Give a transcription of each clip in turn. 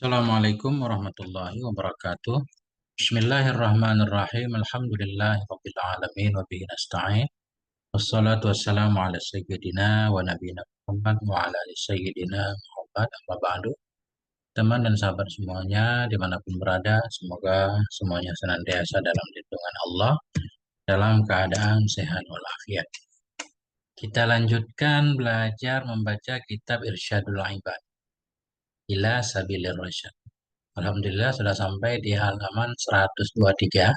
Assalamualaikum warahmatullahi wabarakatuh. Bismillahirrahmanirrahim. Alhamdulillahirabbil alamin wa bihi nasta'in. Wassalatu wassalamu ala sayyidina wa nabiyina Muhammad wa ala ali sayyidina Muhammad amma ba'du. Teman dan sahabat semuanya dimanapun berada, semoga semuanya senantiasa dalam lindungan Allah, dalam keadaan sehat walafiat. Kita lanjutkan belajar membaca kitab Irsyadul Ibad ila Sabilir Rasyad. Alhamdulillah sudah sampai di halaman 123.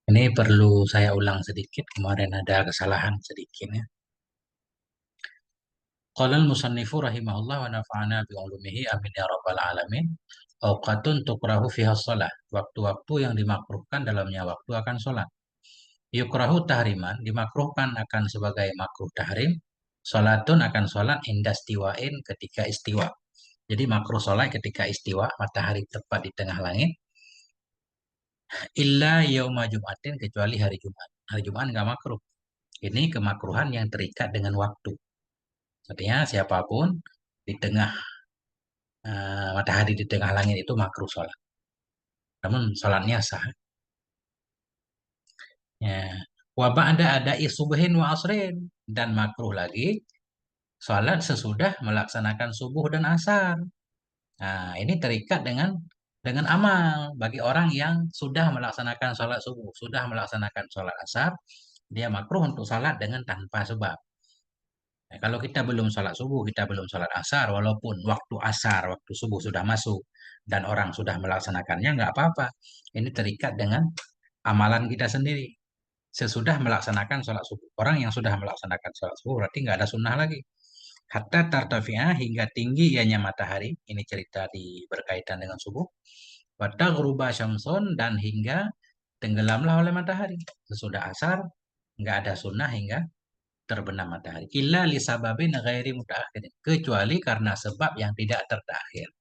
Ini perlu saya ulang sedikit, kemarin ada kesalahan sedikit ya. Qala al-musannifu rahimahullah wa nafa'ana bi ulumihi amin ya rabbal alamin. Auqatun tukrahu fiha shalah. Waktu-waktu yang dimakruhkan dalamnya waktu akan sholat. Yukrahu tahriman, dimakruhkan akan sebagai makruh tahrim. Sholatun akan sholat indastiwain ketika istiwa. Jadi makruh sholat ketika istiwa, matahari tepat di tengah langit. Illa yauma Jumatin, kecuali hari Jumat. Hari Jumat nggak makruh. Ini kemakruhan yang terikat dengan waktu. Artinya siapapun di tengah matahari di tengah langit itu makruh sholat. Namun sholatnya sah. Ya. Wa ba'da ada subuhin wa asrin, dan makruh lagi sholat sesudah melaksanakan subuh dan asar. Nah, ini terikat dengan amal bagi orang yang sudah melaksanakan sholat subuh, sudah melaksanakan sholat asar, dia makruh untuk sholat dengan tanpa sebab. Nah, kalau kita belum sholat subuh, kita belum sholat asar, walaupun waktu asar, waktu subuh sudah masuk, dan orang sudah melaksanakannya, nggak apa-apa. Ini terikat dengan amalan kita sendiri. Sesudah melaksanakan sholat subuh. Orang yang sudah melaksanakan sholat subuh, berarti nggak ada sunnah lagi. Hatta tartafi'ah, hingga tinggi ianya matahari. Ini cerita berkaitan dengan subuh. Wa ghruba syamsun, dan hingga tenggelamlah oleh matahari. Sesudah asar, nggak ada sunnah hingga terbenam matahari. Illa li sababin ghairi mutaakhir. Kecuali karena sebab yang tidak tertakhir.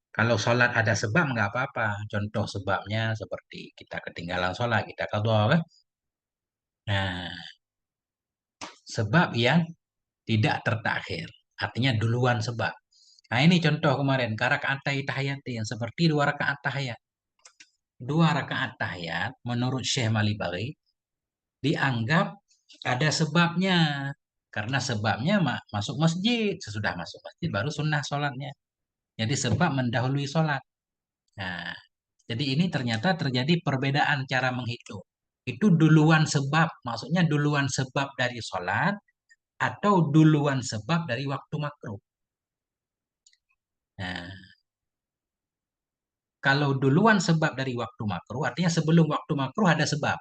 Kalau sholat ada sebab nggak apa-apa. Contoh sebabnya seperti kita ketinggalan sholat, kita qadha kan? Nah, sebab yang tidak tertakhir. Artinya duluan sebab. Nah, ini contoh kemarin. Karakaatai tahiyatin. Seperti 2 rakaat tahiyat. 2 rakaat tahiyat menurut Syekh Malibari dianggap ada sebabnya. Karena sebabnya masuk masjid. Sesudah masuk masjid baru sunnah sholatnya. Jadi sebab mendahului sholat. Nah, jadi ini ternyata terjadi perbedaan cara menghitung. Itu duluan sebab, maksudnya duluan sebab dari sholat atau duluan sebab dari waktu makruh. Nah, kalau duluan sebab dari waktu makruh, artinya sebelum waktu makruh ada sebab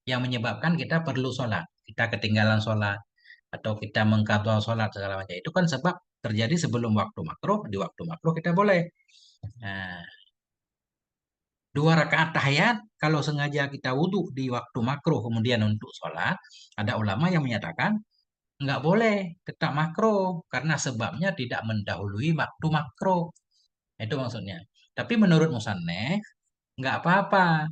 yang menyebabkan kita perlu sholat. Kita ketinggalan sholat, atau kita mengqadha sholat segala macam. Itu kan sebab terjadi sebelum waktu makruh, di waktu makruh kita boleh. Nah, 2 rakaat tahiyat, kalau sengaja kita wudhu di waktu makruh kemudian untuk sholat, ada ulama yang menyatakan nggak boleh, tetap makruh, karena sebabnya tidak mendahului waktu makruh. Itu maksudnya. Tapi menurut Musannef, nggak apa-apa.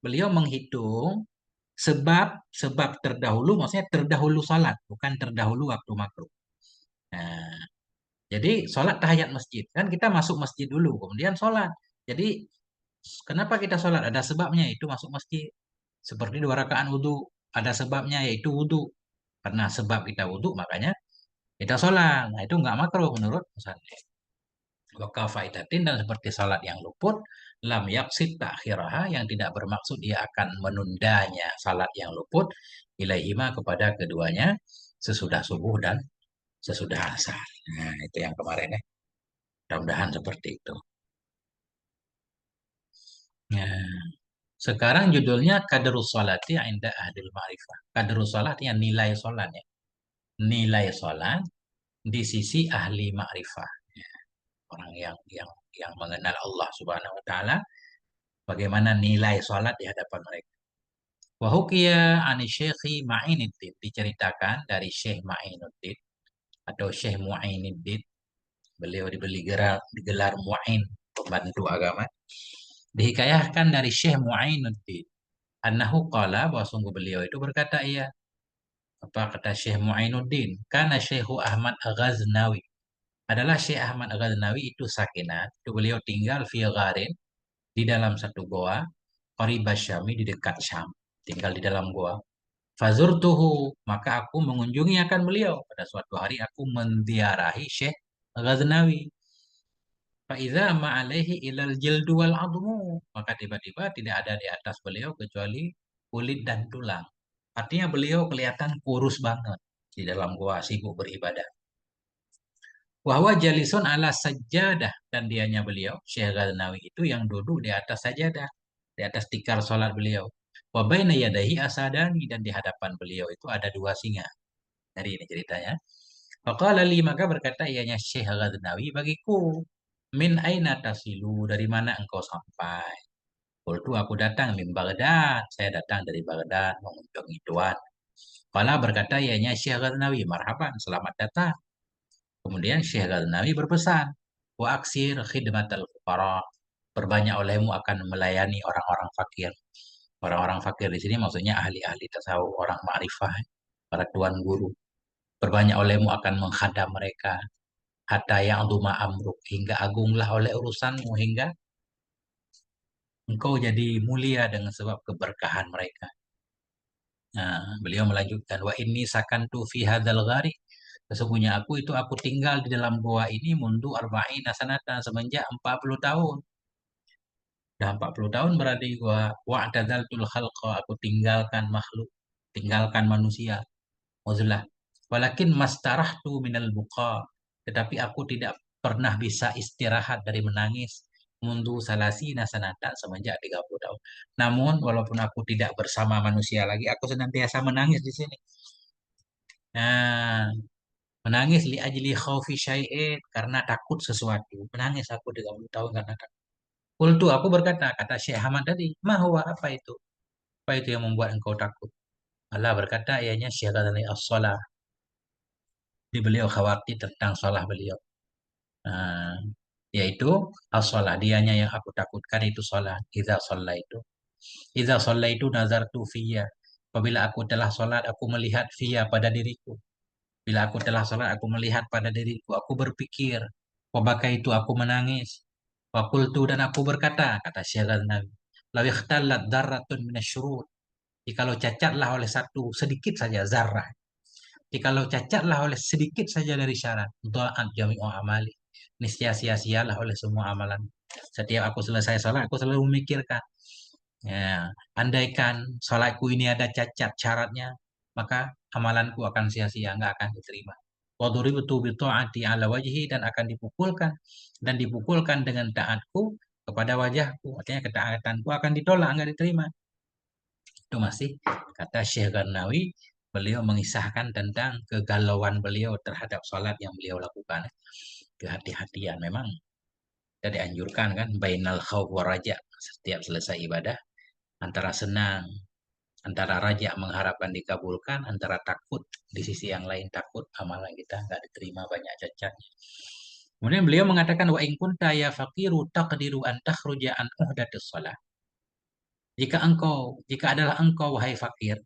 Beliau menghitung sebab terdahulu, maksudnya terdahulu sholat, bukan terdahulu waktu makruh. Nah, jadi sholat tahiyat masjid, kan kita masuk masjid dulu, kemudian sholat. Jadi kenapa kita sholat? Ada sebabnya, itu masuk masjid. Seperti 2 rakaat wudhu, ada sebabnya yaitu wudhu. Karena sebab kita wudhu, makanya kita sholat. Nah, itu nggak makruh menurut Musannef. Wakafaidatin, dan seperti salat yang luput, lam yaksid takhiraha, yang tidak bermaksud dia akan menundanya salat yang luput, ilaihima, kepada keduanya, sesudah subuh dan sesudah asar. Nah, itu yang kemarin ya. Mudah-mudahan seperti itu. Nah, sekarang judulnya Qadrus Sholati Inda Ahlil Ma'rifah. Qadrus Sholat yang nilai sholatnya. Nilai sholat di sisi ahli ma'rifah. Ya, orang yang mengenal Allah Subhanahu wa taala, bagaimana nilai sholat di hadapan mereka. Wahukia ani Syekhi Ma'inuddin, diceritakan dari Syekh Ma'inuddin atau Syekh Mu'inuddin. Beliau digelar Mu'in, pembantu agama. Dihikayahkan dari Syekh Mu'inuddin, annahu qala, bahwa sungguh beliau itu berkata, iya. Apa kata Syekh Mu'inuddin? Karena Syekhu Ahmad Ghaznawi. adalah Syekh Ahmad Ghaznawi itu sakinat. Itu beliau tinggal fi gharin, di dalam satu goa, qaribas Syami, di dekat Syam. Tinggal di dalam goa. Fazurtuhu, maka aku mengunjungi akan beliau. Pada suatu hari aku menziarahi Syekh Ghaznawi. Faiza ma'alaihi ilal jildu wal admu. Maka tiba-tiba tidak ada di atas beliau kecuali kulit dan tulang. Artinya beliau kelihatan kurus banget di dalam gua sibuk beribadah. Wahwa jalison ala sajadah, dan dianya beliau, Syekh Ghaznawi itu yang duduk di atas sajadah, di atas tikar sholat beliau. Wa baina yadayhi asadani, dan di hadapan beliau itu ada dua singa. Dari ini ceritanya. Faqala li, maka berkata ianya Syekh Ghaznawi bagiku, min aina tasilu, dari mana engkau sampai? Qultu, aku datang min Baghdad, saya datang dari Baghdad mengunjungi tuan. Fala, berkata ianya Syekh Ghaznawi, marhaban, selamat datang. Kemudian Syekh Ghaznawi berpesan, wa aksir khidmatal fuqara, berbanyak olehmu akan melayani orang-orang fakir. Orang-orang fakir di sini maksudnya ahli-ahli tasawuf, orang ma'rifah, para tuan guru. Berbanyak olehmu akan menghadap mereka, hatta ya'duma amruk, hingga agunglah oleh urusanmu, hingga engkau jadi mulia dengan sebab keberkahan mereka. Nah, beliau melanjutkan, wa inni sakantu fi hadzal ghari, sesungguhnya aku tinggal di dalam goa ini mundu arba'ina sanatan, semenjak 40 tahun. Dah 40 tahun berarti gua wa'tadzaltul khalqa, aku tinggalkan makhluk, tinggalkan manusia. Uzlah. Walakin mastarahtu minal buqa, tetapi aku tidak pernah bisa istirahat dari menangis mundu salasina sanatan, semenjak 30 tahun. Namun walaupun aku tidak bersama manusia lagi, aku senantiasa menangis di sini. Nah, menangis li ajli khaufi syai'in, karena takut sesuatu. Menangis aku 30 tahun karena takut. Kultu, aku berkata, kata Syekh Ahmad tadi, mahwa, apa itu? Apa itu yang membuat engkau takut? Allah berkata, ianya Syekh Ghazali as-salah. Jadi beliau khawatir tentang salah beliau. Nah, yaitu as-salah. Dianya yang aku takutkan itu salah. Idza sholla itu. Idza sholla itu nazartu fiyya. Apabila aku telah sholat, aku melihat fiyya, pada diriku. Bila aku telah sholat, aku melihat pada diriku. Aku berpikir. Wabaka itu aku menangis. Wakultu, dan aku berkata, kata Syekh Ghazali, law ikhtallat dzarratun minasyurur. Jikalau cacatlah oleh satu sedikit saja zarah. Jikalau cacatlah oleh sedikit saja dari syarat. Dha'at jami'u amali. Niscaya sia-sialah oleh semua amalan. Setiap aku selesai sholat, aku selalu memikirkan. Ya, andaikan sholatku ini ada cacat syaratnya, maka amalanku akan sia-sia, nggak akan diterima. Waduributu bitu'ati ala wajhi, dan akan dipukulkan. Dan dipukulkan dengan taatku kepada wajahku. Artinya ketaatanku akan ditolak, nggak diterima. Itu masih kata Syekh Garnawi, beliau mengisahkan tentang kegalauan beliau terhadap sholat yang beliau lakukan. Kehati-hatian memang kita dianjurkan kan, bainal khawf wa raja, setiap selesai ibadah, antara senang, antara raja mengharapkan dikabulkan, antara takut di sisi yang lain, takut amalan kita nggak diterima, banyak cacatnya. Kemudian beliau mengatakan, wa in kunta ya faqiru taqdiru an takhruja an uhdatis shalah. Jika adalah engkau wahai fakir,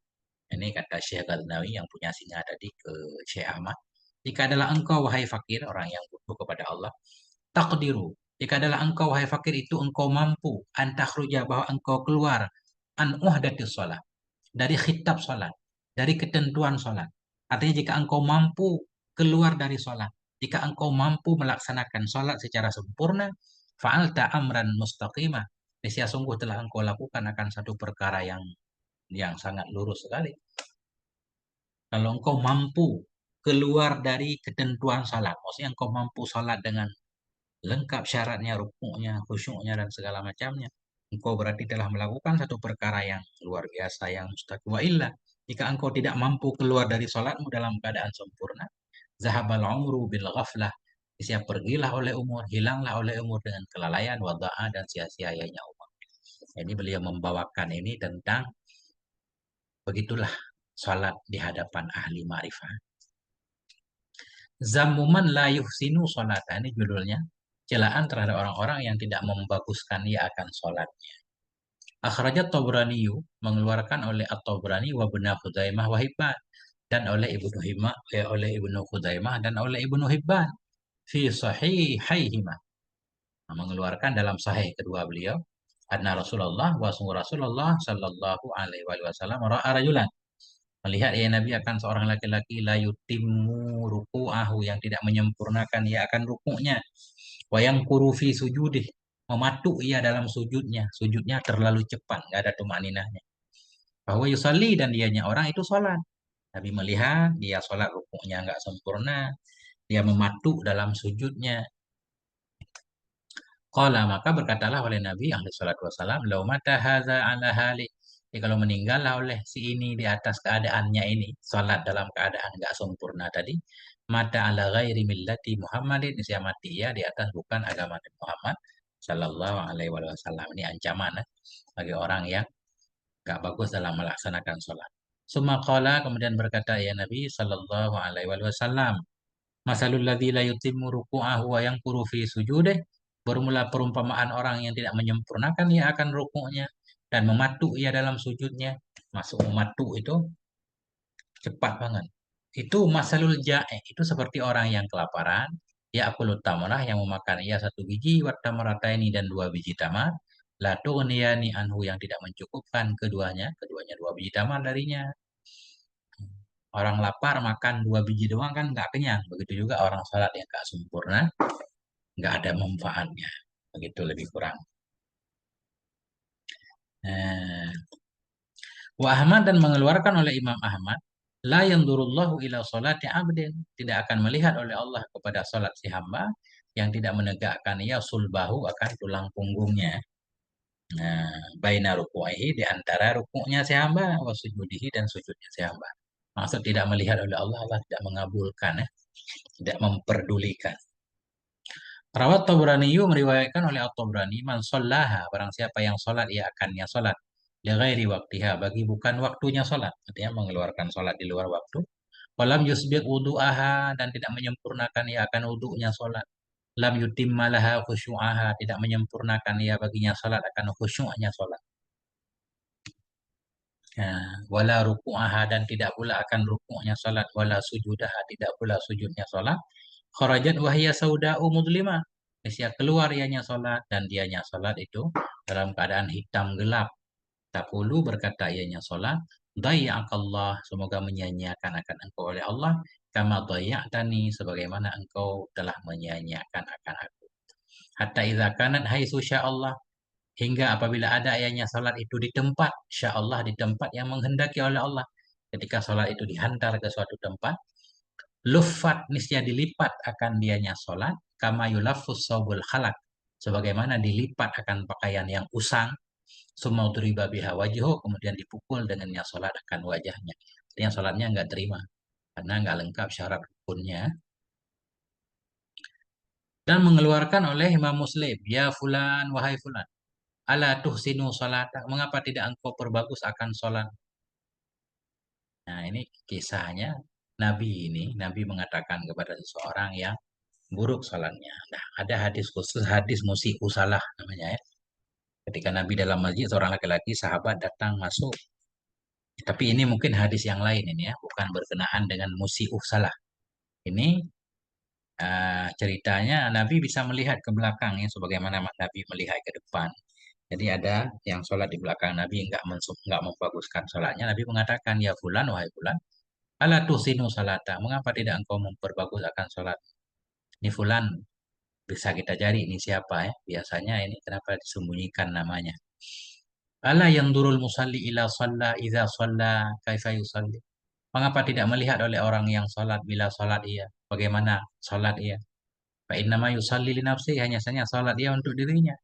ini kata Syekh Ghaznawi yang punya singa tadi ke Syekh Ahmad. Jika adalah engkau wahai fakir, orang yang butuh kepada Allah, takdiru. Jika adalah engkau wahai fakir itu engkau mampu, antakhruja, bahwa engkau keluar, an uhdatis shalah, dari khitab sholat, dari ketentuan sholat. Artinya jika engkau mampu keluar dari sholat, jika engkau mampu melaksanakan sholat secara sempurna, fa'alta amran mustaqimah. Niscaya sungguh telah engkau lakukan akan satu perkara yang sangat lurus sekali. Kalau engkau mampu keluar dari ketentuan sholat, maksudnya engkau mampu sholat dengan lengkap syaratnya, rukuknya, khusyuknya, dan segala macamnya, engkau berarti telah melakukan satu perkara yang luar biasa, yang mustaqim. Wa illa, jika engkau tidak mampu keluar dari sholatmu dalam keadaan sempurna, zahabal umru bil ghaflah, siap pergilah oleh umur, hilanglah oleh umur dengan kelalaian, wada'a, dan sia-sianya umur. Jadi beliau membawakan ini tentang begitulah sholat di hadapan ahli ma'rifah. Zamuman la yuhsinu sholata, ini judulnya. Celaan terhadap orang-orang yang tidak membaguskan ia akan sholatnya. Akhrajat Tabraniyu, mengeluarkan oleh At-Tabrani wa Ibnu Khuzaimah wa Hibban, dan oleh Ibnu Khuzaimah dan oleh Ibnu Hibban, fi sahihaihima, mengeluarkan dalam sahih kedua beliau, anna Rasulullah wa Rasulullah sallallahu alaihi wasallam ra'a rajulan, melihat ya Nabi akan seorang laki-laki la yutimmu ruku'ahu, yang tidak menyempurnakan ia akan rukuknya, wa yang fi sujudih, mematuk ia dalam sujudnya, sujudnya terlalu cepat, nggak ada tumaninahnya. Bahwa yusalli, dan dianya orang itu sholat. Nabi melihat dia sholat rukuknya nggak sempurna, dia mematuk dalam sujudnya. Qala, maka berkatalah oleh Nabi alaihi salatu wasalam, lau mata hadza ala hali. Jadi kalau meninggallah oleh si ini di atas keadaannya ini, salat dalam keadaan enggak sempurna tadi, mata ala ghairi millati Muhammadin, saya mati ya di atas bukan agama Nabi Muhammad sallallahu alaihi wasallam. Ini ancaman bagi orang yang enggak bagus dalam melaksanakan salat. Summa qala, kemudian berkata ya Nabi sallallahu alaihi wasallam, masalul ladzi la yutimmu ruku'ahu wa yanquru fi sujudih. Bermula perumpamaan orang yang tidak menyempurnakan ia akan rukuknya dan mematuk ia dalam sujudnya. Masuk mematuk itu cepat banget. Itu masalul ja'i, itu seperti orang yang kelaparan, ya akulut tamarah, yang memakan ia satu biji, wat tamarataini, dan dua biji tamar, la tughniyani anhu, yang tidak mencukupkan keduanya, keduanya dua biji tamar darinya. Orang lapar makan dua biji doang kan nggak kenyang. Begitu juga orang salat yang nggak sempurna, nggak ada manfaatnya. Begitu lebih kurang. Nah, wa Ahmad, dan mengeluarkan oleh Imam Ahmad, la yandurullahu ila salati abdin, tidak akan melihat oleh Allah kepada salat si hamba yang tidak menegakkan ia sulbahu, akan tulang punggungnya. Nah, baina ruku'ihi, di antara rukuknya si hamba, wa sujudihi, dan sujudnya si hamba. Maksud tidak melihat oleh Allah, Allah tidak mengabulkan, tidak memperdulikan. Rawat Tabraniyu, meriwayatkan oleh At-Tabrani, man shallaha, barang siapa yang salat ia akannya salat li ghairi waktiha, bagi bukan waktunya salat, artinya mengeluarkan salat di luar waktu. Walam yusbiq wudu'aha, dan tidak menyempurnakan ia akan wudu'nya salat. Lam yutimma laha khusyu'aha, tidak menyempurnakan ia baginya salat akan khusyu'nya salat. Wala ruku'aha, dan tidak pula akan rukuknya salat, wala sujudaha, tidak pula sujudnya salat. Kharajat wahya sauda'u mudlima, Asia keluar ianya salat, dan dianya salat itu dalam keadaan hitam gelap. Takulu, berkata ianya salat, dayya'akallah, semoga menyia-nyiakan akan engkau oleh Allah, kama dayya'tani, sebagaimana engkau telah menyia-nyiakan akan aku. Hatta idza kanat haitsu sya'allah, hingga apabila ada ianya salat itu di tempat sya'allah, di tempat yang menghendaki oleh Allah. Ketika salat itu dihantar ke suatu tempat, lufat, niscaya dilipat akan dianya sholat, kama yulaffus saubul khalak, sebagaimana dilipat akan pakaian yang usang, sumaudriba biha wajhu, kemudian dipukul dengannya sholat akan wajahnya. Yang sholatnya nggak terima karena nggak lengkap syarat rukunnya. Dan mengeluarkan oleh Imam Muslim, ya fulan, wahai fulan, ala tuhsinu sholata, mengapa tidak engkau perbagus akan sholat. Nah, ini kisahnya Nabi ini. Nabi mengatakan kepada seseorang yang buruk sholatnya. Nah, ada hadis khusus, hadis musi'u salah namanya ya. Ketika Nabi dalam masjid, seorang laki-laki sahabat datang masuk. Tapi ini mungkin hadis yang lain ini ya, bukan berkenaan dengan musi'u salah. Ini ceritanya Nabi bisa melihat ke belakang ya, sebagaimana Nabi melihat ke depan. Jadi ada yang sholat di belakang Nabi nggak membaguskan sholatnya. Nabi mengatakan, ya fulan, wahai fulan, ala tuhsinu salata, mengapa tidak engkau memperbagus akan sholat. Ini fulan, bisa kita cari ini siapa ya. Biasanya ini kenapa disembunyikan namanya. Ala yang durul musalli ila shalla idza shalla kaifa yusalli. Mengapa tidak melihat oleh orang yang salat bila salat ia, bagaimana salat ia. Fa innama yusalli li nafsi, hanya saja salat ia untuk dirinya.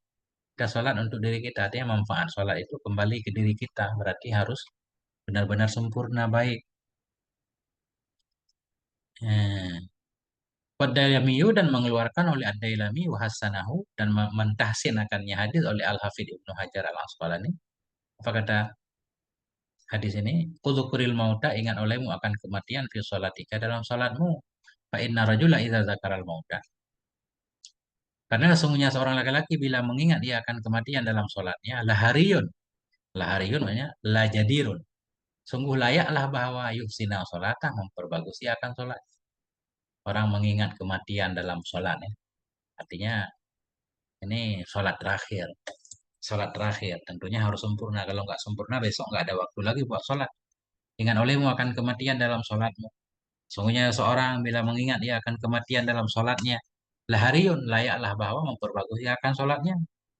Kita salat untuk diri kita, artinya manfaat salat itu kembali ke diri kita, berarti harus benar-benar sempurna baik. Hmm. Wad-Dailamiyu, dan mengeluarkan oleh Ad-Dailami wa hasanahu, dan mentahsinakannya hadis oleh Al-Hafidh Ibnu Hajar Al-Asqalani. Apa kata hadis ini? Udzukuril mauta, ingat olehmu akan kematian fi sholatika, dalam salatmu. Fa inna rajula idza zakaral mauta. Karena sesungguhnya seorang laki-laki bila mengingat dia akan kematian dalam salatnya, lahariyun. Lahariyun maknanya lajadirun. Sungguh layaklah bahwa yuhsina sholatah, memperbagusi akan salat. orang mengingat kematian dalam sholat ya. Artinya ini sholat terakhir. Sholat terakhir tentunya harus sempurna. Kalau nggak sempurna besok nggak ada waktu lagi buat sholat. Ingat olehmu akan kematian dalam sholatmu. Sungguhnya seorang bila mengingat dia akan kematian dalam sholatnya, lahariun layaklah bahwa memperbaiki akan sholatnya.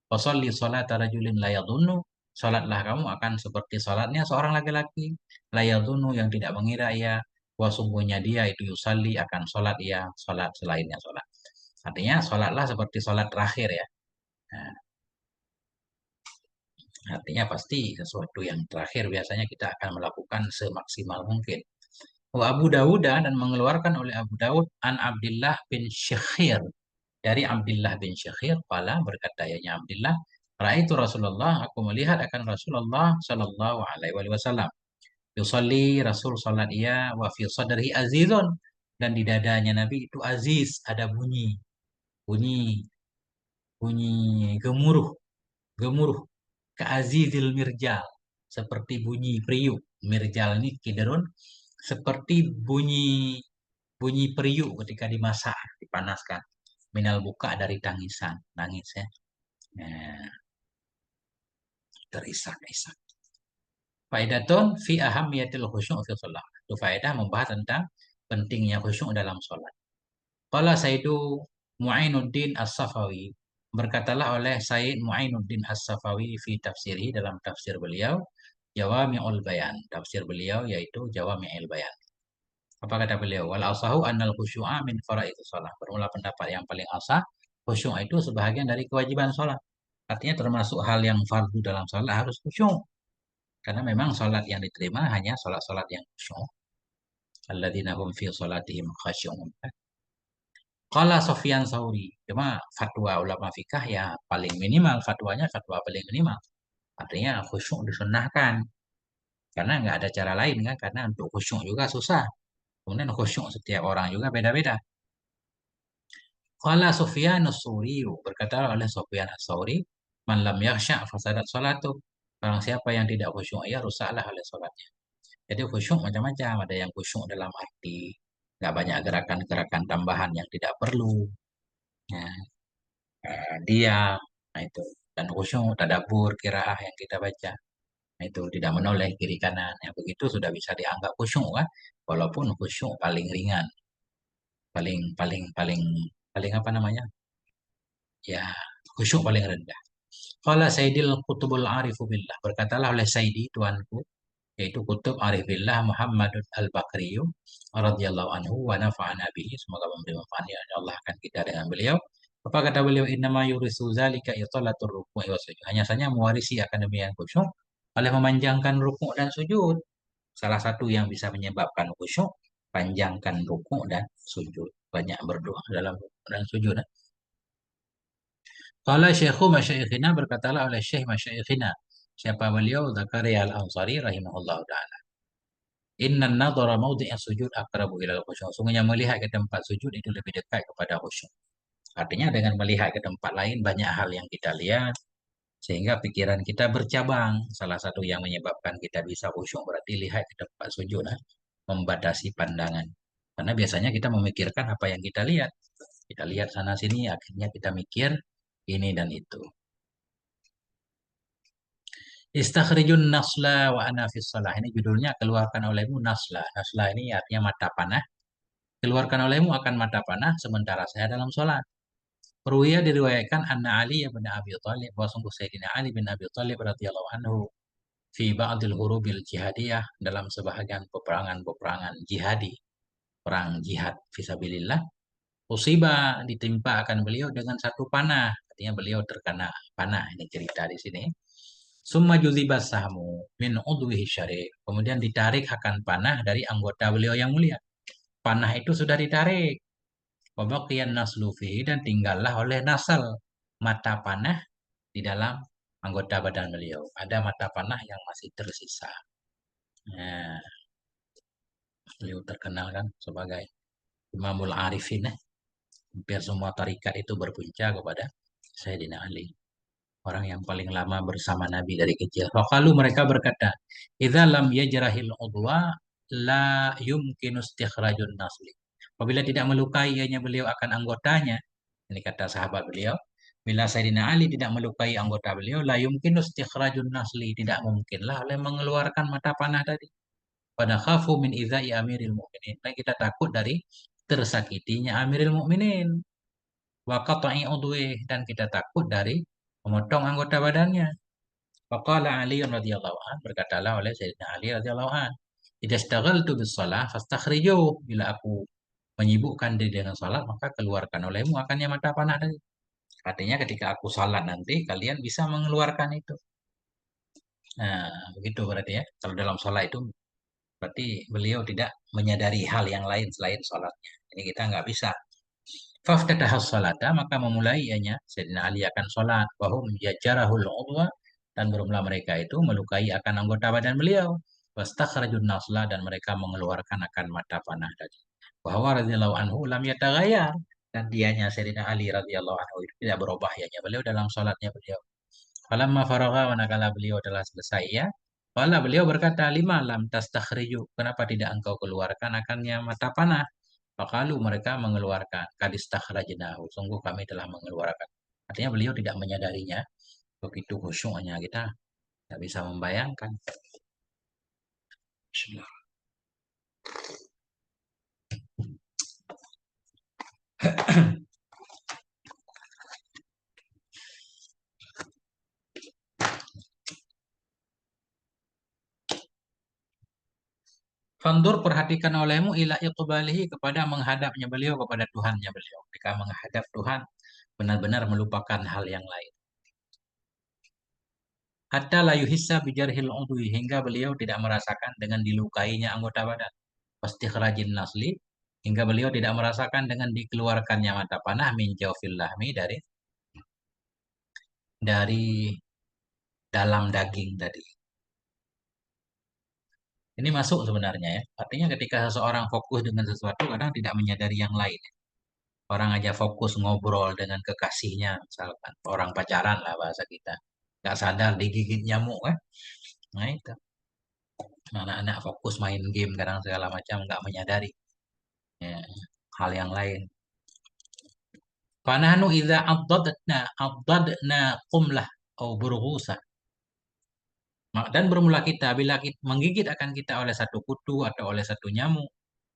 Wasolli sholat rajulin layadunnu. Sholatlah kamu akan seperti sholatnya seorang laki-laki. Layadunnu yang tidak mengira ia. Wasungguhnya dia itu yusalli akan sholat ia. Sholat selainnya sholat. Artinya sholatlah seperti sholat terakhir ya. Nah, artinya pasti sesuatu yang terakhir biasanya kita akan melakukan semaksimal mungkin. Wa Abu Dawud dan mengeluarkan oleh Abu Dawud an Abdullah bin Syekhir dari Abdullah bin Syekhir qala berkata ya Abdullah Ra'aitu Rasulullah aku melihat akan Rasulullah sallallahu alaihi wasallam yusalli Rasul salat ia wa fi sadrihi azizun dan di dadanya Nabi itu aziz ada bunyi bunyi gemuruh gemuruh keazizil mirjal seperti bunyi periuk mirjal ini kiderun seperti bunyi bunyi periuk ketika dimasak, dipanaskan. Minal buka dari tangisan, nangis ya. Nah, terisak-isak. Faidatun fi ahamiyatil khusyuk fi sholat. Itu faedah membahas tentang pentingnya khusyuk dalam sholat. Qala Sayyidu Muainuddin As-Safawi. Berkatalah oleh Sayyid Muainuddin As-Safawi fi tafsirhi dalam tafsir beliau. Jawami'ul Bayan. Tafsir beliau yaitu Jawami'ul Bayan. Apa kata beliau? Wal asahu annal khusyu'a min faraidus shalah. Bermula pendapat yang paling asah, khusyuk itu sebahagian dari kewajiban sholat. Artinya termasuk hal yang fardu dalam sholat harus khusyuk. Karena memang sholat yang diterima hanya sholat-sholat yang khusyuk. Alladzina hum fi sholatihim khasyu'un. Qala Sofyan Sauri. Cuma fatwa ulama fikah ya paling minimal. Fatwanya fatwa paling minimal. Artinya khusyuk disunahkan. Karena nggak ada cara lain kan. Karena untuk khusyuk juga susah. Kemudian khusyuk setiap orang juga beda-beda. Qala Sufyan as-Suri berkata oleh Sufyan as-Sauri, "Man lam yakhsha fasadat salatu." Barang siapa yang tidak khusyuk, ya rusaklah oleh salatnya. Jadi khusyuk macam-macam, ada yang khusyuk dalam arti nggak banyak gerakan-gerakan tambahan yang tidak perlu. Ya, diam, nah itu. Dan khusyuk tadabbur qiraah yang kita baca. Nah, itu tidak menoleh kiri kanan. Yang begitu sudah bisa dianggap khusyuk kan? Walaupun khusyuk paling ringan, paling paling paling paling apa namanya? Ya, khusyuk paling rendah. Qala Sayyidil Qutbul Arifu Billah. Berkatalah oleh Sayyidi tuanku, yaitu Kutub Arif Billah Muhammadun Al-Bakriyu radhiyallahu anhu wa nafa'ana bihi. Semoga memberi manfaat ya Allah akan kita dengan beliau. Apa kata beliau? Innama yurisu zalika italatur ruku'i wa sujud. Hanya saja mewarisi akan demikian khusyuk oleh memanjangkan rukuk dan sujud. Salah satu yang bisa menyebabkan khusyuk, panjangkan rukuk dan sujud. Banyak berdoa dalam rukuk dan sujud. Qala Syekhu Masyaikhina berkatalah oleh Syekh Masyaikhina. Siapa beliau? Zakaria Al-Ansari rahimahullah ta'ala. Inna nadhara mawdi'a sujud akrabu ilal khusyuk. Sungguhnya melihat ke tempat sujud itu lebih dekat kepada khusyuk. Artinya dengan melihat ke tempat lain banyak hal yang kita lihat sehingga pikiran kita bercabang. Salah satu yang menyebabkan kita bisa khusyuk berarti lihat ke tempat sujud, membatasi pandangan. Karena biasanya kita memikirkan apa yang kita lihat. Kita lihat sana sini, akhirnya kita mikir ini dan itu. Istakhrijun nasla wa ana fis salah. Ini judulnya keluarkan olehmu nasla. Nasla ini artinya mata panah. Keluarkan olehmu akan mata panah sementara saya dalam sholat. Ruwiya diriwayatkan anna Ali bin Abi Thalib bahwa sungguh Sayyidina Ali bin Abi Thalib radhiyallahu anhu fi ba'dil hurubil jihadiyah dalam sebahagian peperangan-peperangan jihadi, perang jihad fisabilillah, usiba ditimpa akan beliau dengan satu panah. Artinya beliau terkena panah. Ini cerita di sini. Summa juzibas sahmu min udwihi syarif. Kemudian ditarik akan panah dari anggota beliau yang mulia. Panah itu sudah ditarik. Wabaqiyan naslu fihi dan tinggallah oleh nasal mata panah di dalam anggota badan beliau. Ada mata panah yang masih tersisa. Nah, beliau terkenal kan sebagai Imamul Arifin. Hampir semua tarikat itu berpunca kepada Sayyidina Ali. Orang yang paling lama bersama Nabi dari kecil. Waqalu mereka berkata, "Idza lam yajrahil udwa la yumkinu istikhrajun nasli." Apabila tidak melukai ianya beliau akan anggotanya, ini kata sahabat beliau, bila Sayyidina Ali tidak melukai anggota beliau, la yumkinu istikhrajun nasli, tidak mungkinlah oleh mengeluarkan mata panah tadi. Pada khafu min idzai amiril mukminin. Dan kita takut dari tersakitinya amiril mukminin. Wa qata'i udwih, dan kita takut dari memotong anggota badannya. Faqala Ali radhiyallahu an, berkatalah oleh Sayyidina Ali radhiyallahu an, "Idza istaghaltu bis shalah fastakhrijuh." Bila aku menyibukkan diri dengan salat, maka keluarkan olehmu akannya mata panah tadi. Artinya ketika aku salat nanti, kalian bisa mengeluarkan itu. Nah, begitu berarti ya. Kalau dalam salat itu berarti beliau tidak menyadari hal yang lain selain salatnya. Ini kita nggak bisa. Faftatahas salata, maka memulai ianya Sayyidina Ali akan salat. Wahum yajarahul udwa, dan bermula mereka itu melukai akan anggota badan beliau. Wastakhrajun nasla, dan mereka mengeluarkan akan mata panah tadi. Bahwa radhiyallahu anhu lam yataghayyar, dan dianya Sayyidina Ali radhiyallahu anhu itu tidak berubah ianya beliau dalam salatnya beliau. Falamma faragha, manakala beliau telah selesai ya. Fala, beliau berkata, lima lam tastakhriju, kenapa tidak engkau keluarkan akannya mata panah? Faqalu, mereka mengeluarkan, kadistakhrajnahu, sungguh kami telah mengeluarkan. Artinya beliau tidak menyadarinya, begitu khusyuknya kita tidak bisa membayangkan. Bismillah. Fandur, perhatikan olehmu ila iqbalihi, kepada menghadapnya beliau kepada Tuhannya beliau. Ketika menghadap Tuhan, benar-benar melupakan hal yang lain. Hatta la yuhissa bijarhil udwi, hingga beliau tidak merasakan dengan dilukainya anggota badan. Wastikhrajin nasli, hingga beliau tidak merasakan dengan dikeluarkannya mata panah min jawfil lahmi, dari dalam daging tadi. Ini masuk sebenarnya ya. Artinya ketika seseorang fokus dengan sesuatu kadang tidak menyadari yang lain. Orang aja fokus ngobrol dengan kekasihnya, misalkan orang pacaran lah bahasa kita. Gak sadar digigit nyamuk kan. Nah itu. Anak-anak fokus main game kadang segala macam nggak menyadari ya, hal yang lain. Fanahnu idza addadna qumlah au burghusa. Dan bermula kita bila kita, menggigit akan kita oleh satu kutu atau oleh satu nyamuk.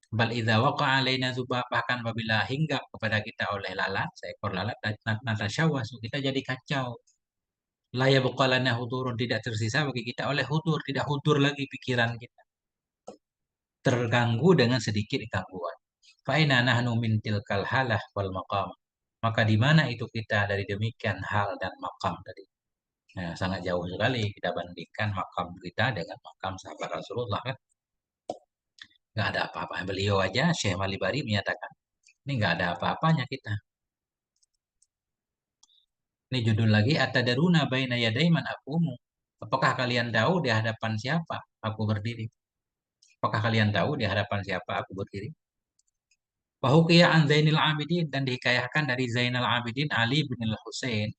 Bal idza waqa'a alaina dzubab, bahkan apabila hinggap kepada kita oleh lalat, seekor lalat, natasyawasu, kita jadi kacau. La yabqa lana hudurun, tidak tersisa bagi kita oleh hudur, tidak hudur lagi pikiran kita. Terganggu dengan sedikit gangguan. Fa'ina nahnu min tilkal halah wal maqam. Maka di mana itu kita dari demikian hal dan makam tadi. Nah, sangat jauh sekali kita bandingkan makam kita dengan makam sahabat Rasulullah kan. Nggak ada apa-apa. Beliau aja, Syekh Malibari menyatakan, ini nggak ada apa-apanya kita. Ini judul lagi, Atadaruna baina yaday man akumu. Apakah kalian tahu di hadapan siapa aku berdiri? Apakah kalian tahu di hadapan siapa aku berdiri? Wahukiya an Zainil Abidin, dan dihikayahkan dari Zainal Abidin Ali bin Al-Husain.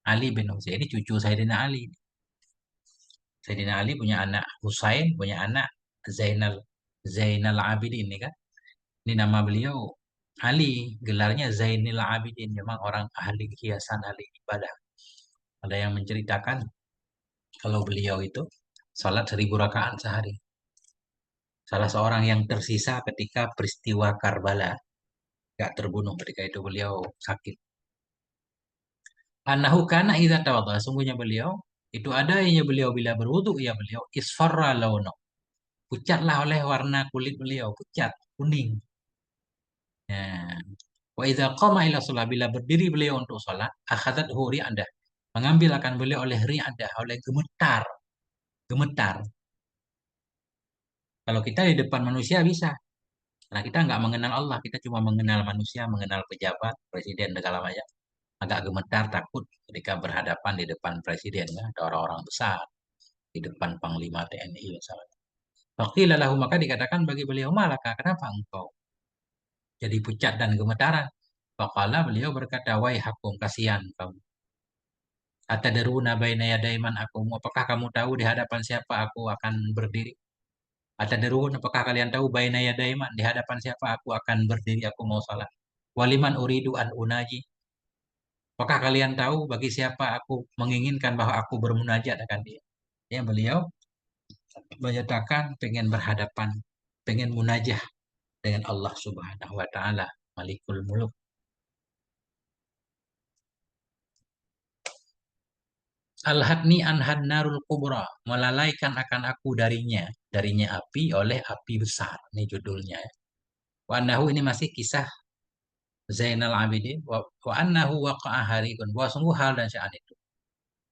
Ali bin Husain ini cucu Sayyidina Ali. Sayyidina Ali punya anak Husain, punya anak Zainal Zainal Abidin ini kan. Ini nama beliau Ali, gelarnya Zainil Abidin. Memang orang ahli hiasan, ahli ibadah. Ada yang menceritakan kalau beliau itu salat 1.000 rakaat sehari. Salah seorang yang tersisa ketika peristiwa Karbala, gak terbunuh ketika itu beliau sakit. Anahu kana idza tawadha, sungguhnya beliau itu adanya beliau bila berwudu, ya beliau isfarra launo, pucatlah oleh warna kulit beliau, pucat kuning. Ya. Wa idza qama ila shalah, bila berdiri beliau untuk salat, akhadathu ri'adah, mengambil akan beliau oleh ri'adah, oleh gemetar, gemetar. Kalau kita di depan manusia bisa, karena kita nggak mengenal Allah, kita cuma mengenal manusia, mengenal pejabat, presiden, segala macam. Agak gemetar, takut ketika berhadapan di depan presiden, ya, ada orang-orang besar, di depan Panglima TNI misalnya. Faqila lahu, maka dikatakan bagi beliau, malaka, kenapa engkau jadi pucat dan gemetaran? Faqala, beliau berkata, wai hakum, kasihan kamu. Atadaruna baina yaday man akum, apakah kamu tahu di hadapan siapa aku akan berdiri? Atadrun, apakah kalian tahu baina yaday man, di hadapan siapa aku akan berdiri, aku mau salat. Waliman uridu an unaji. Apakah kalian tahu bagi siapa aku menginginkan bahwa aku bermunajat akan dia? Ya, beliau menyatakan pengen berhadapan, pengen munajah dengan Allah Subhanahu wa taala, Malikul Muluk. Al-hadni anhad narul kubra, melalaikan akan aku darinya api oleh api besar. Ini judulnya. Wa annahu, ini masih kisah Zainal Abidin. Wa annahu waqa'a harikun, bahwa sungguh hal dan sya'an itu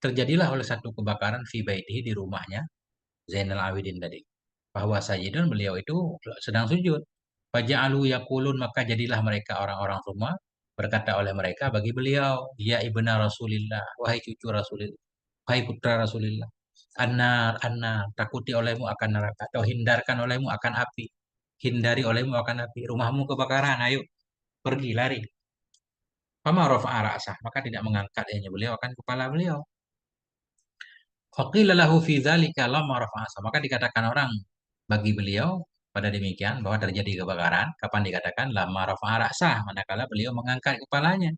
terjadilah oleh satu kebakaran fi baitihi, di rumahnya Zainal Abidin tadi. Bahwa sajidun, beliau itu sedang sujud. Faja'alu yaqulun, maka jadilah mereka orang-orang semua berkata oleh mereka bagi beliau, ya ibna Rasulillah, wahai cucu Rasulillah, wahai putra Rasulillah, anar, anar, takuti olehmu akan neraka, atau hindarkan olehmu akan api, hindari olehmu akan api, rumahmu kebakaran, ayo pergi lari. Fama rafa'a ra'sah, maka tidak mengangkat beliau akan kepala beliau. Faqila lahu fi dzalika lamma rafa'a ra'sah, maka dikatakan orang bagi beliau pada demikian, bahwa terjadi kebakaran kapan dikatakan lamma rafa'a ra'sah, manakala beliau mengangkat kepalanya.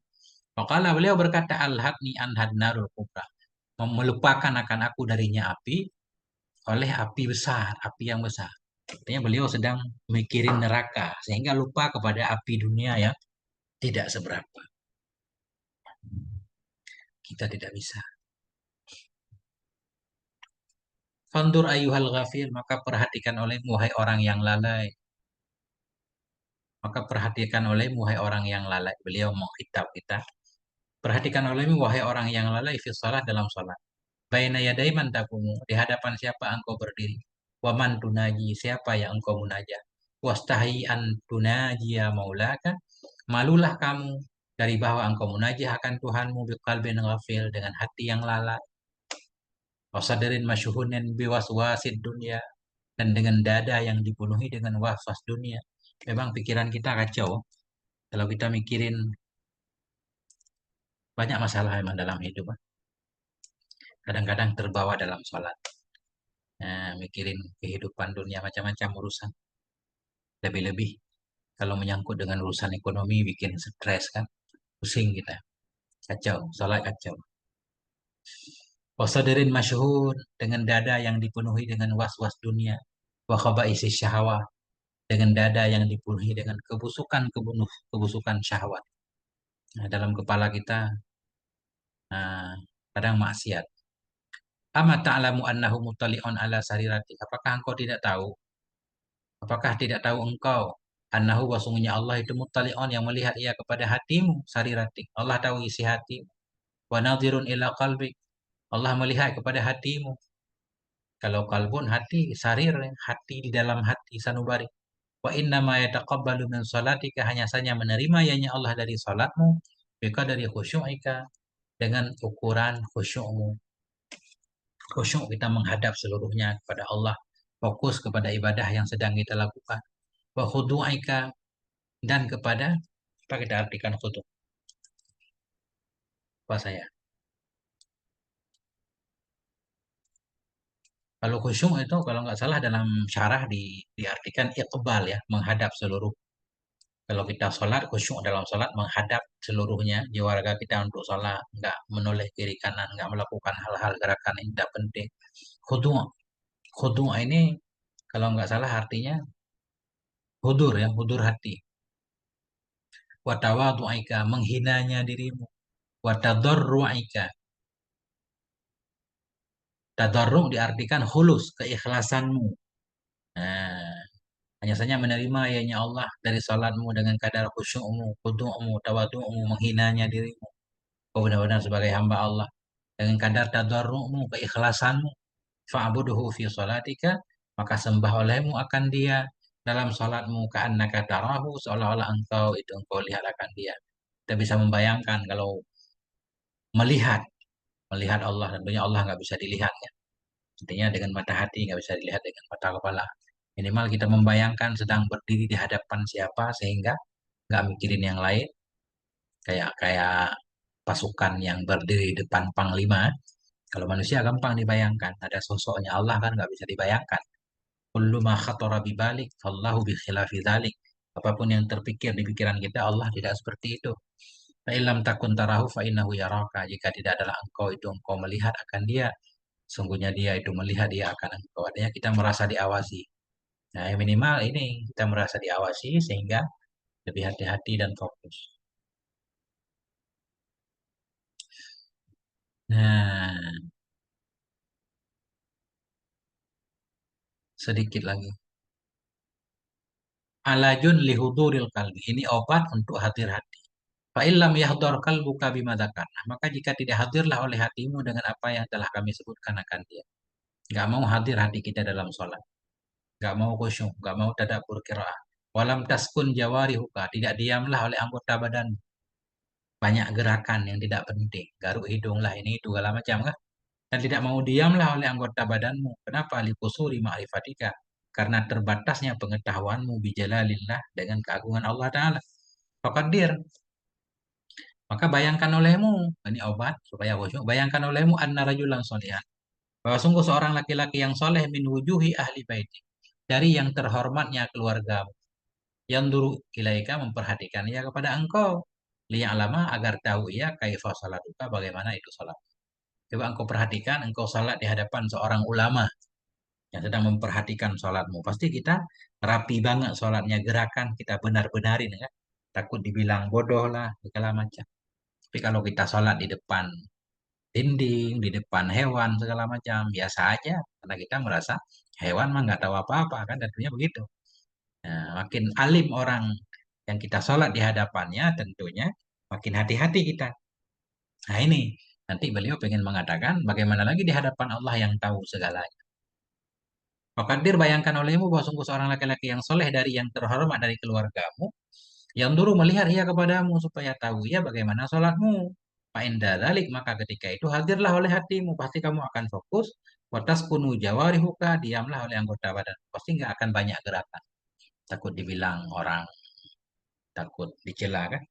Maka beliau berkata, al-hadni anhad narul kubra, melupakan akan aku darinya api oleh api besar, api yang besar. Artinya beliau sedang mikirin neraka sehingga lupa kepada api dunia yang tidak seberapa. Kita tidak bisa. Fandur ayuhal ghafil, maka perhatikan olehmu wahai orang yang lalai. Maka perhatikan olehmu wahai orang yang lalai. Beliau menghitab kita. Perhatikan olehmu wahai orang yang lalai fi shalah, dalam salat. Baina yaday man takumu, di hadapan siapa engkau berdiri. Waman tunaji, siapa yang engkau munajat. Wastahi an tunajiya maulaka, malulah kamu dari bahwa engkau munajah akan Tuhanmu biqalbin ghafil, dengan hati yang lalai. Wasadarin masyhunin biwaswasid dunia, dan dengan dada yang dipenuhi dengan waswas dunia. Memang pikiran kita kacau kalau kita mikirin banyak masalah memang dalam hidup. Kadang-kadang terbawa dalam sholat. Nah, mikirin kehidupan dunia, macam-macam urusan. Lebih-lebih kalau menyangkut dengan urusan ekonomi, bikin stres kan. Pusing kita. Kacau, sholat kacau. Wasadarin masyhur, dengan dada yang dipenuhi dengan was-was dunia. Wa khaba'isi syahwat, dengan dada yang dipenuhi dengan kebusukan syahwat. Nah, dalam kepala kita kadang maksiat. Ama ta'lamu annahu muttali'un ala sarirati. Apakah engkau tidak tahu? Apakah tidak tahu engkau? Annahu, wasungnya Allah itu muttali'un, yang melihat ia kepada hatimu, sarirati. Allah tahu isi hati. Wa nadhirun ila qalbi. Allah melihat kepada hatimu. Kalau kalbun, hati, sarir, hati di dalam hati, sanubari. Wa inna ma yataqabbalu min salatika, hanya saja menerima yanya Allah dari salatmu, bika dari khusyu'ika, dengan ukuran khusyukmu. Khusyuk kita menghadap seluruhnya kepada Allah, fokus kepada ibadah yang sedang kita lakukan. Wa khudu'ika, dan kepada, apa kita artikan khudu'? Apa saya? Kalau khusyuk itu kalau nggak salah dalam syarah diartikan iqbal, ya, menghadap seluruh. Kalau kita sholat, khusyuk dalam sholat menghadap seluruhnya jiwa raga kita untuk sholat, nggak menoleh kiri kanan, nggak melakukan hal-hal gerakan yang tidak penting. Khudu', khudu' ini kalau nggak salah artinya hudur, ya, hudur hati. Wa tawadhu'ika, menghinanya dirimu. Wa tadarru'ika, tadarru' diartikan hulus, keikhlasanmu. Nah, hanya saja menerima yanya Allah dari salatmu dengan kadar khusyukmu, khudu'mu, tawadhu'mu, menghinanya dirimu. Kau benar-benar sebagai hamba Allah dengan kadar tadarru'mu, keikhlasanmu. Fa'buduhu fi salatika, maka sembah olehmu akan dia dalam salatmu, ka'annaka tarahu, seolah-olah engkau lihat akan dia. Kita bisa membayangkan kalau melihat melihat Allah, tentunya Allah nggak bisa dilihat, ya. Intinya dengan mata hati, nggak bisa dilihat dengan mata kepala. Minimal kita membayangkan sedang berdiri di hadapan siapa sehingga nggak mikirin yang lain. Kayak kayak pasukan yang berdiri di depan panglima. Kalau manusia gampang dibayangkan, ada sosoknya, Allah kan nggak bisa dibayangkan. Kullu ma khatara bibalik, fallahu bi khilafi dzalik. Apapun yang terpikir di pikiran kita, Allah tidak seperti itu. Fa illam takun tarahu fa innahu yaraka. Jika tidak adalah engkau itu engkau melihat akan dia, sungguhnya dia itu melihat dia akan engkau. Artinya kita merasa diawasi. Nah, yang minimal ini kita merasa diawasi sehingga lebih hati-hati dan fokus. Nah, sedikit lagi. Alajun lihuduril kalbi. Ini obat untuk hadir hati. Fa illam yahdar qalbuka bima dzakarna. Maka jika tidak hadirlah oleh hatimu dengan apa yang telah kami sebutkan akan dia. Gak mau hadir hati kita dalam sholat. Gak mau khusyuk. Gak mau tadabbur qiraah. Walam taskun jawarihuka. Tidak diamlah oleh anggota badan. Banyak gerakan yang tidak penting. Garuk hidung lah ini itu segala macam kan. Dan tidak mau diamlah oleh anggota badanmu. Kenapa? Likusuri ma'rifatika. Karena terbatasnya pengetahuanmu bijalalillah dengan keagungan Allah Ta'ala. Fakadir. Maka bayangkan olehmu, ini obat supaya khusyuk. Bayangkan olehmu anna rajulan solihan. Bahwa sungguh seorang laki-laki yang soleh min wujuhi ahli baiti. Dari yang terhormatnya keluargamu. Yang dulu ilaika memperhatikan ia kepada engkau. Liya'lama agar tahu ia kaifa salatuka bagaimana itu salat. Coba engkau perhatikan, engkau salat di hadapan seorang ulama yang sedang memperhatikan sholatmu. Pasti kita rapi banget sholatnya, gerakan kita benar-benarin kan. Takut dibilang bodoh lah, segala macam. Tapi kalau kita sholat di depan dinding, di depan hewan, segala macam, biasa aja. Karena kita merasa hewan mah nggak tahu apa-apa kan, tentunya begitu. Nah, makin alim orang yang kita sholat di hadapannya, tentunya makin hati-hati kita. Nah ini, nanti beliau pengen mengatakan bagaimana lagi di hadapan Allah yang tahu segalanya. Makadir bayangkan olehmu bahwa sungguh seorang laki-laki yang soleh dari yang terhormat dari keluargamu, yang dulu melihat ia kepadamu supaya tahu ia bagaimana sholatmu. Fa'inda dzalik maka ketika itu hadirlah oleh hatimu, pasti kamu akan fokus. Watas kunu jawarihuka, diamlah oleh anggota badan. Pasti nggak akan banyak gerakan. Takut dibilang orang, takut dicela kan.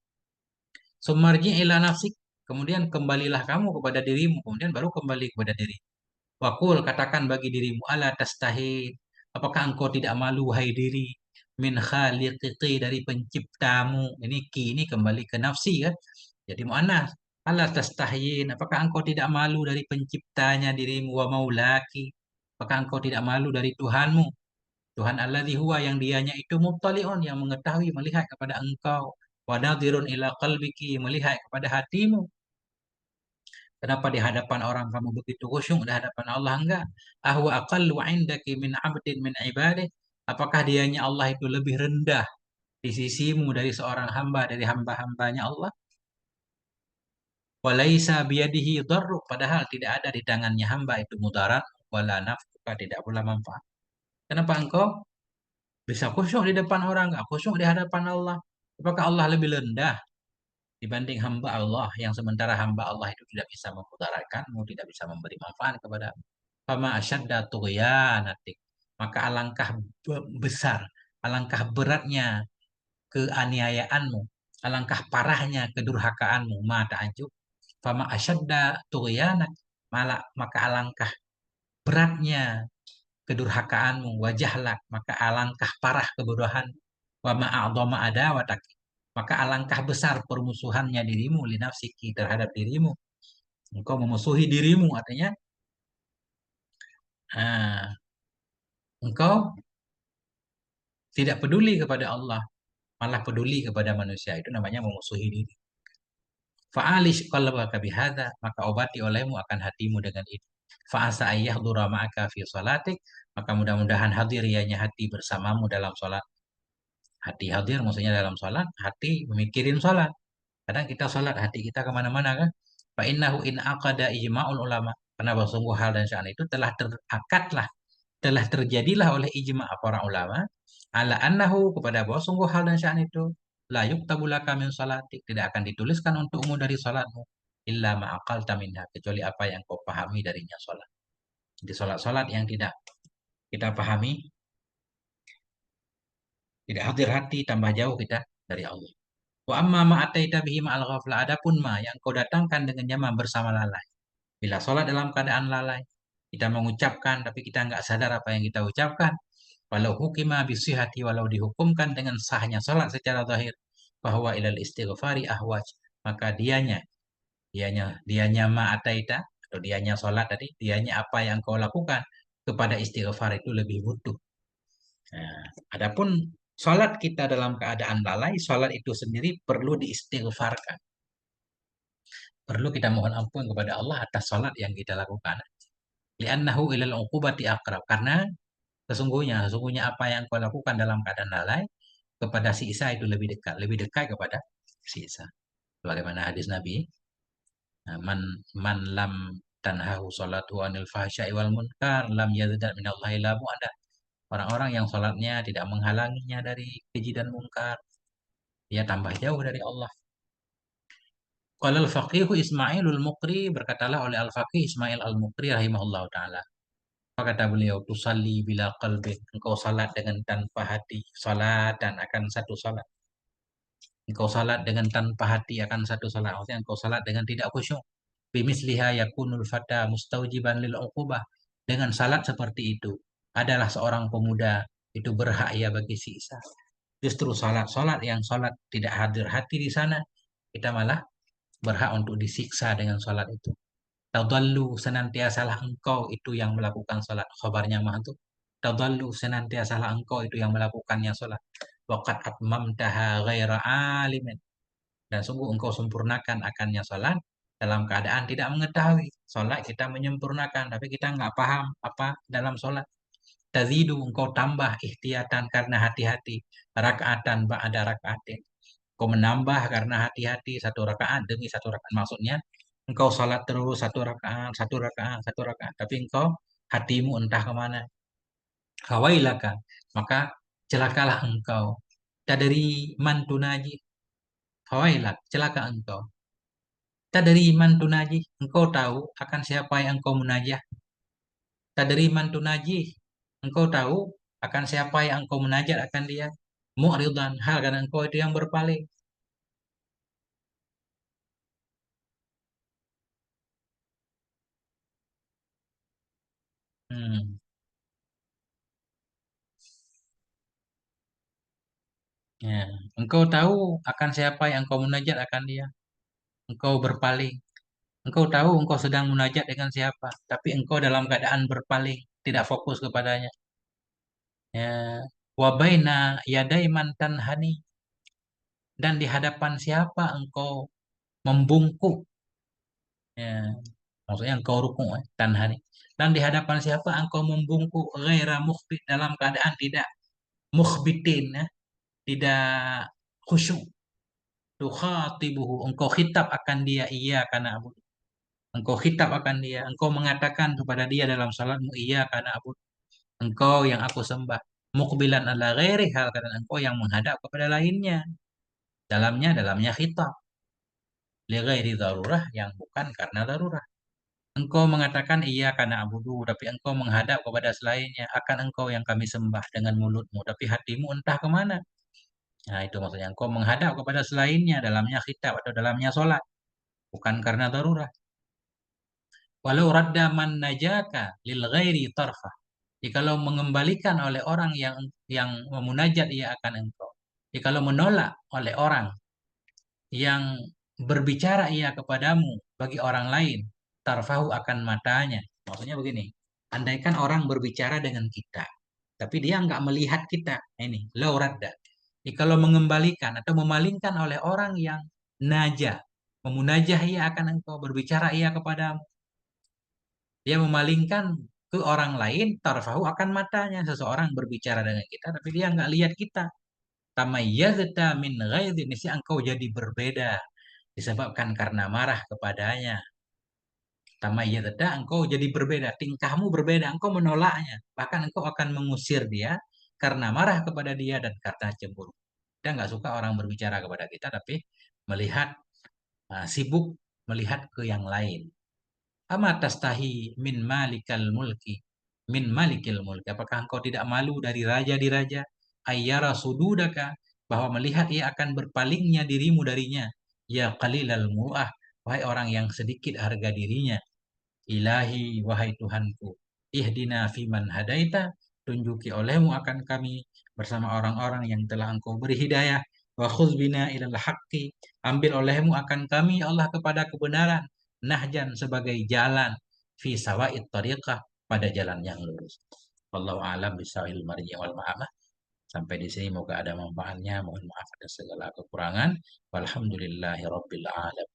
Sumarji ila nafsik, kemudian kembalilah kamu kepada dirimu, kemudian baru kembali kepada diri. Wakul katakan bagi dirimu ala tastahi. Apakah engkau tidak malu hai diri min khaliqi dari penciptamu. Ini ki ini kembali ke nafsi kan. Jadi muannas. Ala tastahin. Apakah engkau tidak malu dari penciptanya dirimu wa maulaki. Apakah engkau tidak malu dari Tuhanmu. Tuhan alladzi huwa yang dianya itu muttaliun yang mengetahui melihat kepada engkau. Wa nadhirun ila qalbiki melihat kepada hatimu. Kenapa di hadapan orang kamu begitu khusyuk, di hadapan Allah enggak? Ahwa aqallu indaki min abdin min ibadih. Apakah dianya Allah itu lebih rendah di sisimu dari seorang hamba dari hamba-hambanya Allah? Walaisa biyadihi dharru. Padahal tidak ada di tangannya hamba itu mudarat. Wala nafkuka tidak pula manfaat. Kenapa engkau bisa khusyuk di depan orang, enggak khusyuk di hadapan Allah? Apakah Allah lebih rendah dibanding hamba Allah yang sementara hamba Allah itu tidak bisa memudaratkanmu, tidak bisa memberi manfaat kepada fama asyadda tughyanati. Maka alangkah besar, alangkah beratnya keaniayaanmu, alangkah parahnya kedurhakaanmu. Ma ta'ajub. Fama asyadda tughyanak. Maka alangkah beratnya kedurhakaanmu, wajahlak, maka alangkah parah kebodohan. Wa ma'adhama adawatak. Maka alangkah besar permusuhannya dirimu linafsiki terhadap dirimu. Engkau memusuhi dirimu artinya ah, engkau tidak peduli kepada Allah, malah peduli kepada manusia. Itu namanya memusuhi diri. Fa'alish qalbaka bihadza, maka obati olehmu akan hatimu dengan itu. Fa'asa ayyahdura ma'aka fi salatik, maka mudah-mudahan hadir ianya hati bersamamu dalam salat. Hati hadir maksudnya dalam salat, hati memikirin salat. Kadang kita salat, hati kita kemana-mana kan. Fa innahu in aqada ijma'ul ulama. Karena bahwa sungguh hal dan sya'an itu telah terakatlah, telah terjadilah oleh ijma' para ulama ala annahu kepada bahwa sungguh hal dan sya'an itu la yuktabu laka min salatik tidak akan dituliskan untukmu dari salatmu illa ma'aqal minha kecuali apa yang kau pahami darinya salat. Jadi salat-salat yang tidak kita pahami, tidak hadir hati, tambah jauh kita dari Allah. Wa amma ma ataita bihi ma'al ghaflah, adapun ma yang kau datangkan dengan nyaman bersama lalai. Bila salat dalam keadaan lalai, kita mengucapkan tapi kita nggak sadar apa yang kita ucapkan. Walau hukima bisihati, walau dihukumkan dengan sahnya salat secara zahir, bahwa ilal istighfari ahwaj, maka dianya ma ataita, atau dianya salat tadi, dianya apa yang kau lakukan kepada istighfar itu lebih butuh. Nah, adapun salat kita dalam keadaan lalai, salat itu sendiri perlu diistighfarkan. Perlu kita mohon ampun kepada Allah atas salat yang kita lakukan. Li'annahu ilal uqubati aqrab. Karena sesungguhnya apa yang kau lakukan dalam keadaan lalai kepada si Isa itu lebih dekat kepada si Isa. Bagaimana hadis Nabi, nah, man lam tanhahu salatu anil fahsya'i wal munkar lam yazid minallahi la ada. Orang-orang yang salatnya tidak menghalanginya dari keji dan mungkar, dia tambah jauh dari Allah. Qala al-faqih Ismailul Muqri, berkatalah oleh al-faqih Ismail al-Muqri rahimahullah taala. Apa kata beliau? Tusalli bila qalbin. Engkau salat dengan tanpa hati. Salat dan akan satu salat. Engkau salat dengan tanpa hati akan satu salat. Maksudnya engkau salat dengan tidak khusyuk. Bimisliha yakunul fata mustaujiban lil uqubah. Dengan salat seperti itu adalah seorang pemuda itu berhak ya bagi siksa. Justru salat yang salat tidak hadir hati di sana, kita malah berhak untuk disiksa dengan salat itu. Tadallu, senantiasalah engkau itu yang melakukan salat. Khabarnya mah itu. Tadallu, senantiasalah engkau itu yang melakukannya salat. Waqad atmamtaha ghaira alimin. Dan sungguh engkau sempurnakan akannya salat dalam keadaan tidak mengetahui. Salat kita menyempurnakan, tapi kita nggak paham apa dalam salat. Tazidu, engkau tambah ihtiyatan karena hati-hati. Rakaatan ba'da rakaatin. Kau menambah karena hati-hati satu rakaat demi satu rakaat. Maksudnya engkau salat terus satu rakaat, satu rakaat, satu rakaat. Tapi engkau hatimu entah kemana. Hawailaka, maka celakalah engkau. Tadri man tunaji. Hawailak, celaka engkau. Tadri man tunaji. Engkau tahu akan siapa yang engkau munajah. Tadri man tunaji. Engkau tahu akan siapa yang engkau munajat akan dia. Mu'ridan, hal karena engkau itu yang berpaling. Hmm. Ya. Engkau tahu akan siapa yang engkau munajat akan dia. Engkau berpaling. Engkau tahu engkau sedang munajat dengan siapa. Tapi engkau dalam keadaan berpaling. Tidak fokus kepadanya. Ya. Wabaina yadai mantan hani. Dan di hadapan siapa engkau membungkuk. Ya. Maksudnya engkau rukuk. Tanhani. Dan di hadapan siapa engkau membungkuk. Ghaira mukhbit. Dalam keadaan tidak mukhbitin. Ya. Tidak khusyuk. Tukhatibuhu. Engkau khitab akan dia. Iya karena abu. Engkau khitab akan dia. Engkau mengatakan kepada dia dalam salatmu. Iya karena abu. Engkau yang aku sembah. Muqbilan ala ghairi hal. Karena engkau yang menghadap kepada lainnya. Dalamnya khitab. Li ghairi darurah. Yang bukan karena darurah. Engkau mengatakan iya karena abudu. Tapi engkau menghadap kepada selainnya. Akan engkau yang kami sembah dengan mulutmu. Tapi hatimu entah kemana. Nah itu maksudnya. Engkau menghadap kepada selainnya. Dalamnya khitab atau dalamnya sholat. Bukan karena darurat. Walau radda man najaka lil ghairi tarfa. Jikalau mengembalikan oleh orang yang memunajat ia akan engkau. Jikalau menolak oleh orang yang berbicara ia kepadamu bagi orang lain, tarfahu akan matanya. Maksudnya begini, andaikan orang berbicara dengan kita, tapi dia nggak melihat kita. Nah, ini, lau radda. Jikalau mengembalikan atau memalingkan oleh orang yang naja, memunajah ia akan engkau, berbicara ia kepadamu. Dia memalingkan ke orang lain, tarfahu akan matanya. Seseorang berbicara dengan kita, tapi dia nggak lihat kita. Tamayyazta min ghaidin, si engkau jadi berbeda disebabkan karena marah kepadanya. Tamayyazta, engkau jadi berbeda, tingkahmu berbeda, engkau menolaknya. Bahkan engkau akan mengusir dia karena marah kepada dia dan karena cemburu. Kita nggak suka orang berbicara kepada kita, tapi melihat sibuk melihat ke yang lain. Ama tastahi min malikal mulki. Min malikil mulki. Apakah engkau tidak malu dari raja di raja? Ayyara sududaka. Bahwa melihat ia akan berpalingnya dirimu darinya. Ya qalilal mu'ah. Wahai orang yang sedikit harga dirinya. Ilahi, wahai Tuhanku. Ihdina fiman hadaita. tunjuki olehmu akan kami bersama orang-orang yang telah engkau beri hidayah. Wa khudz bina ilal haqqi, ambil olehmu akan kami ya Allah kepada kebenaran, nahjan sebagai jalan, fi sawa'it tariqah, pada jalan yang lurus. Wallahu a'lam bisawil marji wal ma'amah. Sampai di sini moga ada manfaatnya. Mohon maaf atas segala kekurangan. Walhamdulillahi rabbil alamin.